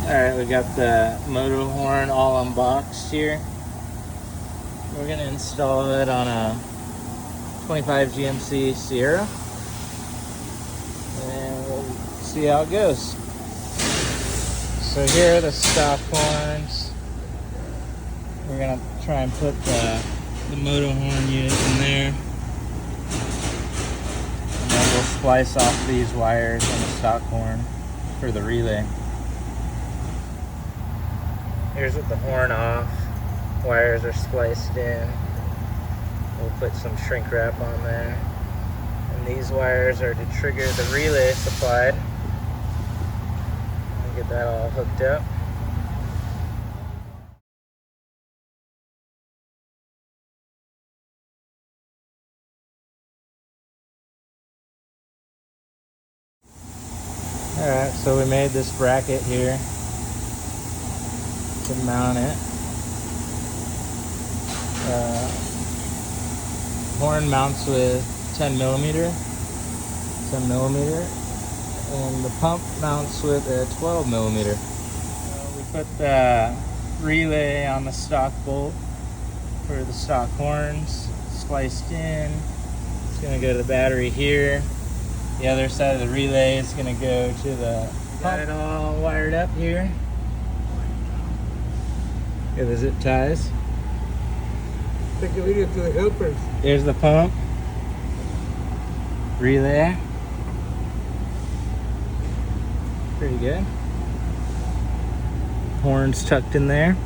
Alright, we got the Motohorn all unboxed here. We're going to install it on a 25 GMC Sierra. And we'll see how it goes. So here are the stock horns. We're going to try and put the Motohorn unit in there. And then we'll splice off these wires on the stock horn for the relay. Here's with the horn off. Wires are spliced in. We'll put some shrink wrap on there. And these wires are to trigger the relay supplied. We'll get that all hooked up. Alright, so we made this bracket here to mount it. Horn mounts with 10 millimeter, and the pump mounts with a 12 millimeter. We put the relay on the stock bolt for the stock horns, spliced in. It's going to go to the battery here. The other side of the relay is going to go to the pump. Got it all wired up here. Got the zip ties. Take a video to the helpers. Here's the pump. Relay. Pretty good. Horns tucked in there.